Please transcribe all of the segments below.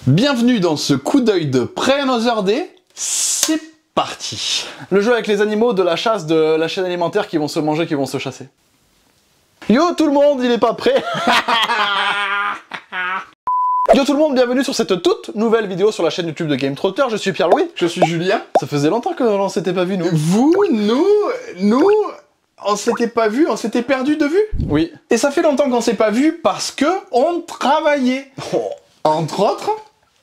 Bienvenue dans ce coup d'œil de Pre-Another Day, c'est parti. Le jeu avec les animaux de la chasse de la chaîne alimentaire qui vont se manger, qui vont se chasser. Yo tout le monde, il est pas prêt. Yo tout le monde, bienvenue sur cette toute nouvelle vidéo sur la chaîne YouTube de Game Trotter. Je suis Pierre-Louis. Je suis Julien. Ça faisait longtemps que l'on s'était pas vu, nous. Vous, nous, on s'était pas vu, on s'était perdu de vue. Oui. Et ça fait longtemps qu'on s'est pas vu parce que on travaillait. Entre autres,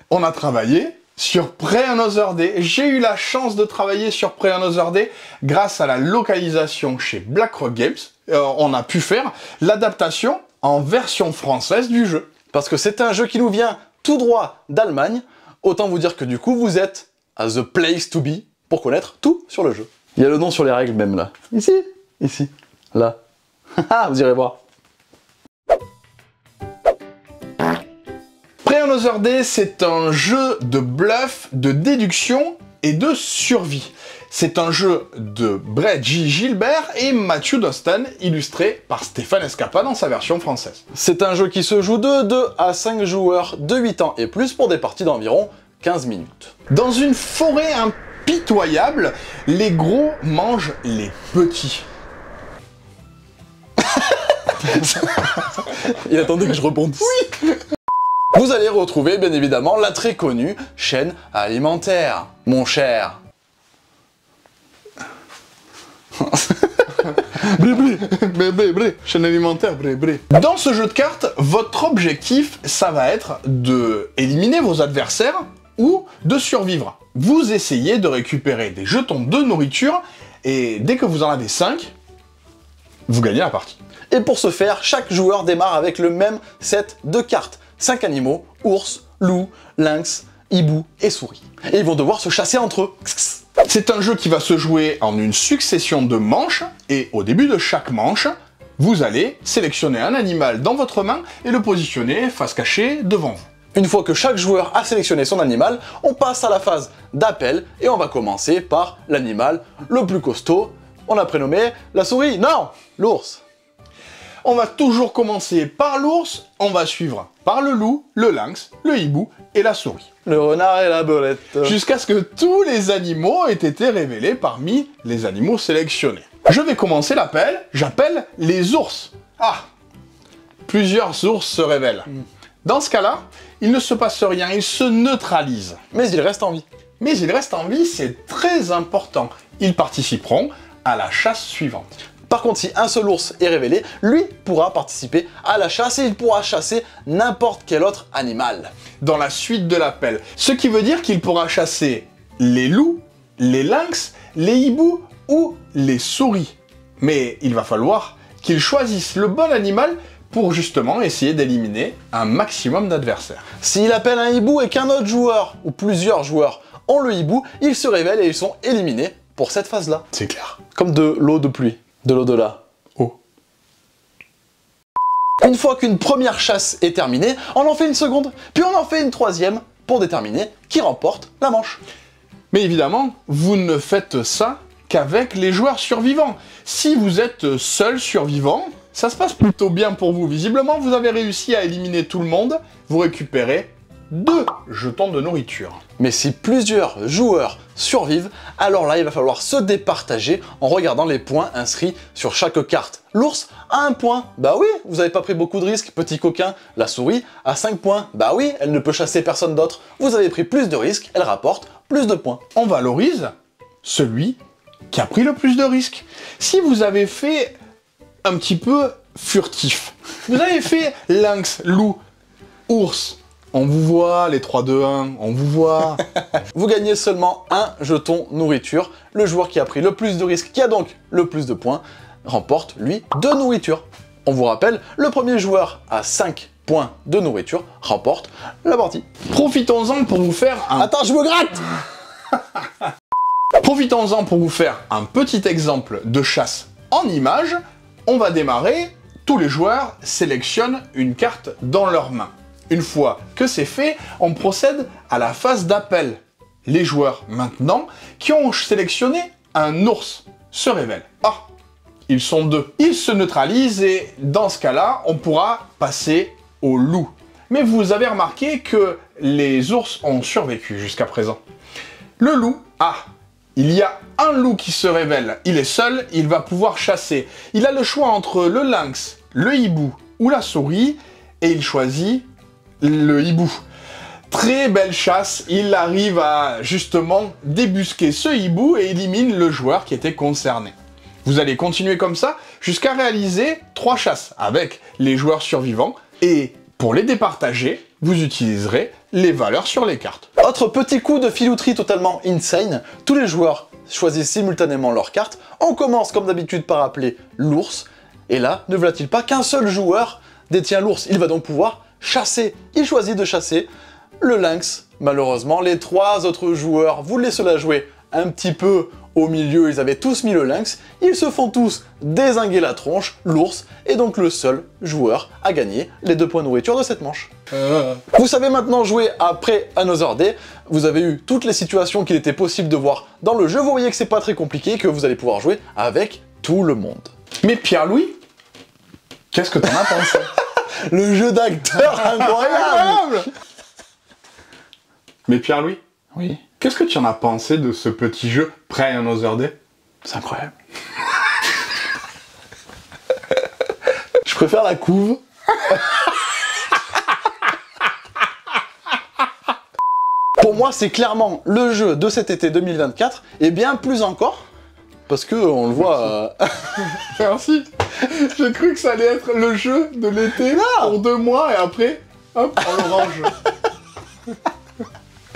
on a travaillé sur Pre-Another Day. J'ai eu la chance de travailler sur Pre-Another Day grâce à la localisation chez BlackRock Games. On a pu faire l'adaptation en version française du jeu. Parce que c'est un jeu qui nous vient tout droit d'Allemagne. Autant vous dire que du coup, vous êtes à the place to be pour connaître tout sur le jeu. Il y a le nom sur les règles même là. Ici, là. Vous irez voir. Pre-Another Day, c'est un jeu de bluff, de déduction et de survie. C'est un jeu de Brett J. Gilbert et Matthew Dostan, illustré par Stéphane Escapa dans sa version française. C'est un jeu qui se joue de 2 à 5 joueurs de 8 ans et plus pour des parties d'environ 15 minutes. Dans une forêt impitoyable, les gros mangent les petits. Il attendait que je rebondisse. Oui. Vous allez retrouver bien évidemment la très connue chaîne alimentaire, mon cher. Bré, chaîne alimentaire, bré. Dans ce jeu de cartes, votre objectif, ça va être de éliminer vos adversaires ou de survivre. Vous essayez de récupérer des jetons de nourriture et dès que vous en avez 5, vous gagnez la partie. Et pour ce faire, chaque joueur démarre avec le même set de cartes. 5 animaux, ours, loup, lynx, hibou et souris. Et ils vont devoir se chasser entre eux. C'est un jeu qui va se jouer en une succession de manches, et au début de chaque manche, vous allez sélectionner un animal dans votre main et le positionner face cachée devant vous. Une fois que chaque joueur a sélectionné son animal, on passe à la phase d'appel, et on va commencer par l'animal le plus costaud. On a prénommé la souris, non, l'ours. On va toujours commencer par l'ours, on va suivre par le loup, le lynx, le hibou et la souris. Le renard et la belette. Jusqu'à ce que tous les animaux aient été révélés parmi les animaux sélectionnés. Je vais commencer l'appel, j'appelle les ours. Ah, plusieurs ours se révèlent. Dans ce cas-là, il ne se passe rien, ils se neutralisent. Mais ils restent en vie. Mais ils restent en vie, c'est très important. Ils participeront à la chasse suivante. Par contre, si un seul ours est révélé, lui pourra participer à la chasse et il pourra chasser n'importe quel autre animal. Dans la suite de l'appel. Ce qui veut dire qu'il pourra chasser les loups, les lynx, les hiboux ou les souris. Mais il va falloir qu'il choisisse le bon animal pour justement essayer d'éliminer un maximum d'adversaires. S'il appelle un hibou et qu'un autre joueur, ou plusieurs joueurs, ont le hibou, ils se révèlent et ils sont éliminés pour cette phase-là. C'est clair. Comme de l'eau de pluie. De l'au-delà. Oh. Une fois qu'une première chasse est terminée, on en fait une seconde, puis on en fait une troisième pour déterminer qui remporte la manche. Mais évidemment, vous ne faites ça qu'avec les joueurs survivants. Si vous êtes seul survivant, ça se passe plutôt bien pour vous. Visiblement, vous avez réussi à éliminer tout le monde, vous récupérez 2 jetons de nourriture. Mais si plusieurs joueurs survivent, alors là, il va falloir se départager en regardant les points inscrits sur chaque carte. L'ours a 1 point. Bah oui, vous n'avez pas pris beaucoup de risques, petit coquin. La souris a 5 points. Bah oui, elle ne peut chasser personne d'autre. Vous avez pris plus de risques, elle rapporte plus de points. On valorise celui qui a pris le plus de risques. Si vous avez fait un petit peu furtif, vous avez fait lynx, loup, ours, on vous voit, les 3-2-1, on vous voit. Vous gagnez seulement 1 jeton nourriture. Le joueur qui a pris le plus de risques, qui a donc le plus de points, remporte, lui, 2 nourritures. On vous rappelle, le premier joueur à 5 points de nourriture remporte la partie. Profitons-en pour vous faire un... Attends, je me gratte. Profitons-en pour vous faire un petit exemple de chasse en images. On va démarrer, tous les joueurs sélectionnent une carte dans leurs mains. Une fois que c'est fait, on procède à la phase d'appel. Les joueurs, maintenant, qui ont sélectionné un ours, se révèlent. Ah, ils sont 2. Ils se neutralisent et, dans ce cas-là, on pourra passer au loup. Mais vous avez remarqué que les ours ont survécu jusqu'à présent. Le loup, il y a un loup qui se révèle. Il est seul, il va pouvoir chasser. Il a le choix entre le lynx, le hibou ou la souris, et il choisit le hibou. Très belle chasse, il arrive à justement débusquer ce hibou et élimine le joueur qui était concerné. Vous allez continuer comme ça jusqu'à réaliser 3 chasses avec les joueurs survivants, et pour les départager, vous utiliserez les valeurs sur les cartes. Autre petit coup de filouterie totalement insane, tous les joueurs choisissent simultanément leurs cartes. On commence comme d'habitude par appeler l'ours, et là, ne voilà-t-il pas qu'un seul joueur détient l'ours. Il va donc pouvoir chasser. Il choisit de chasser le lynx. Malheureusement, les 3 autres joueurs voulaient se la jouer un petit peu au milieu, ils avaient tous mis le lynx, ils se font tous dézinguer la tronche, l'ours est donc le seul joueur à gagner les 2 points de nourriture de cette manche. Vous savez maintenant jouer après Another Day, vous avez eu toutes les situations qu'il était possible de voir dans le jeu, vous voyez que c'est pas très compliqué et que vous allez pouvoir jouer avec tout le monde. Mais Pierre-Louis, qu'est-ce que t'en as pensé? Le jeu d'acteur incroyable. Mais Pierre-Louis, oui. Qu'est-ce que tu en as pensé de ce petit jeu Pre-Another Day? C'est incroyable. Je préfère la couve. Pour moi, c'est clairement le jeu de cet été 2024, et bien plus encore, parce que on le voit... Merci. J'ai cru que ça allait être le jeu de l'été pour 2 mois, et après, hop, on le range.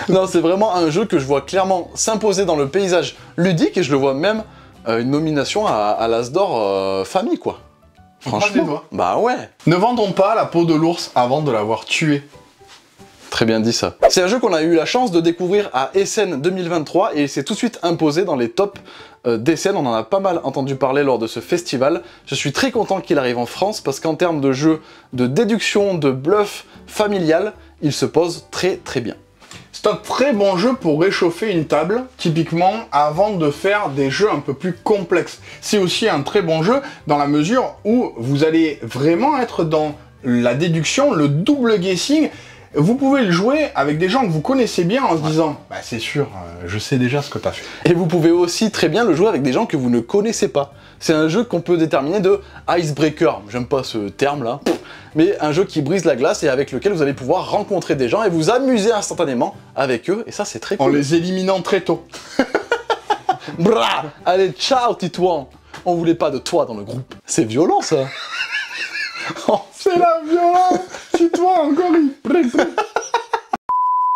Non, c'est vraiment un jeu que je vois clairement s'imposer dans le paysage ludique, et je le vois même une nomination à l'As d'Or famille, quoi. Franchement, bah ouais. Ne vendons pas la peau de l'ours avant de l'avoir tué. Très bien dit ça. C'est un jeu qu'on a eu la chance de découvrir à Essen 2023, et il s'est tout de suite imposé dans les tops d'Essen. On en a pas mal entendu parler lors de ce festival. Je suis très content qu'il arrive en France, parce qu'en termes de jeu de déduction, de bluff familial, il se pose très très bien. C'est un très bon jeu pour réchauffer une table, typiquement avant de faire des jeux un peu plus complexes. C'est aussi un très bon jeu dans la mesure où vous allez vraiment être dans la déduction, le double guessing. Vous pouvez le jouer avec des gens que vous connaissez bien en se disant « Bah c'est sûr, je sais déjà ce que t'as fait ». Et vous pouvez aussi très bien le jouer avec des gens que vous ne connaissez pas. C'est un jeu qu'on peut déterminer de icebreaker, j'aime pas ce terme là, mais un jeu qui brise la glace et avec lequel vous allez pouvoir rencontrer des gens et vous amuser instantanément avec eux, et ça c'est très cool. En les éliminant très tôt. Bra, allez, ciao Titouan, on voulait pas de toi dans le groupe. C'est violent ça. C'est la violence. Titouan encore il...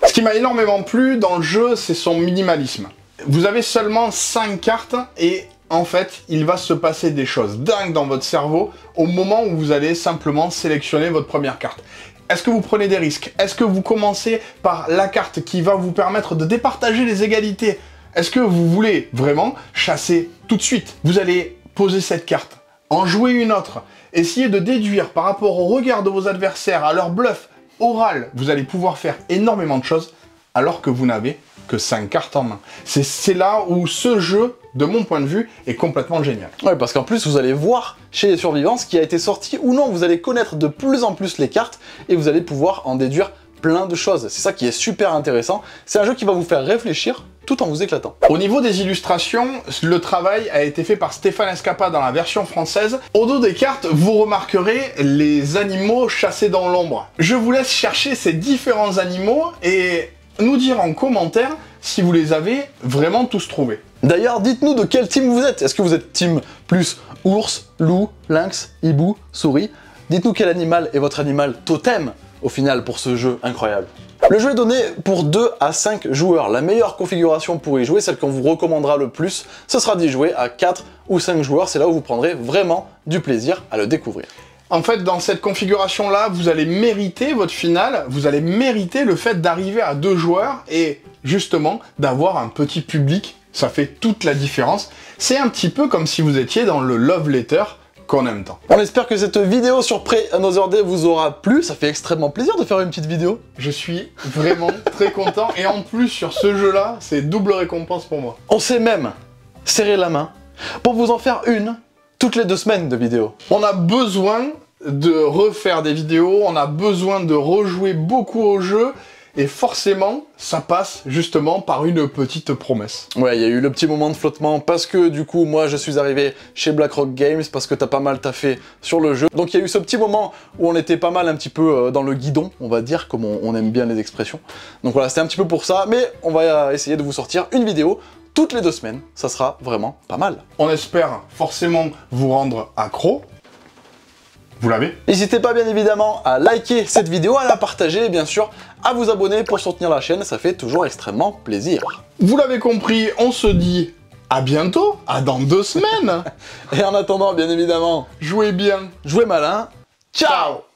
Ce qui m'a énormément plu dans le jeu, c'est son minimalisme. Vous avez seulement 5 cartes et en fait, il va se passer des choses dingues dans votre cerveau au moment où vous allez simplement sélectionner votre première carte. Est-ce que vous prenez des risques? Est-ce que vous commencez par la carte qui va vous permettre de départager les égalités? Est-ce que vous voulez vraiment chasser tout de suite? Vous allez poser cette carte, en jouer une autre, essayer de déduire par rapport au regard de vos adversaires, à leur bluff oral. Vous allez pouvoir faire énormément de choses alors que vous n'avez que 5 cartes en main. C'est là où ce jeu, de mon point de vue, est complètement génial. Ouais, parce qu'en plus, vous allez voir chez les survivants ce qui a été sorti ou non. Vous allez connaître de plus en plus les cartes et vous allez pouvoir en déduire plein de choses. C'est ça qui est super intéressant. C'est un jeu qui va vous faire réfléchir tout en vous éclatant. Au niveau des illustrations, le travail a été fait par Stéphane Escapa dans la version française. Au dos des cartes, vous remarquerez les animaux chassés dans l'ombre. Je vous laisse chercher ces différents animaux et nous dire en commentaire si vous les avez vraiment tous trouvés. D'ailleurs, dites-nous de quel team vous êtes. Est-ce que vous êtes team plus ours, loup, lynx, hibou, souris? Dites-nous quel animal est votre animal totem au final pour ce jeu incroyable. Le jeu est donné pour 2 à 5 joueurs. La meilleure configuration pour y jouer, celle qu'on vous recommandera le plus, ce sera d'y jouer à 4 ou 5 joueurs. C'est là où vous prendrez vraiment du plaisir à le découvrir. En fait, dans cette configuration-là, vous allez mériter votre finale, vous allez mériter le fait d'arriver à 2 joueurs et justement d'avoir un petit public. Ça fait toute la différence. C'est un petit peu comme si vous étiez dans le love letter qu'on aime tant. On espère que cette vidéo sur Pre-Another Day vous aura plu. Ça fait extrêmement plaisir de faire une petite vidéo. Je suis vraiment très content et en plus sur ce jeu-là, c'est double récompense pour moi. On s'est même serré la main pour vous en faire une toutes les 2 semaines de vidéos. On a besoin de refaire des vidéos, on a besoin de rejouer beaucoup au jeu et forcément, ça passe justement par une petite promesse. Ouais, il y a eu le petit moment de flottement parce que du coup, moi, je suis arrivé chez BlackRock Games parce que t'as pas mal taffé sur le jeu. Donc il y a eu ce petit moment où on était pas mal un petit peu dans le guidon, on va dire, comme on aime bien les expressions. Donc voilà, c'était un petit peu pour ça, mais on va essayer de vous sortir une vidéo toutes les 2 semaines. Ça sera vraiment pas mal. On espère forcément vous rendre accro. Vous l'avez? N'hésitez pas bien évidemment à liker cette vidéo, à la partager et bien sûr à vous abonner pour soutenir la chaîne, ça fait toujours extrêmement plaisir. Vous l'avez compris, on se dit à bientôt, à dans 2 semaines. Et en attendant, bien évidemment, Jouez bien, jouez malin, ciao!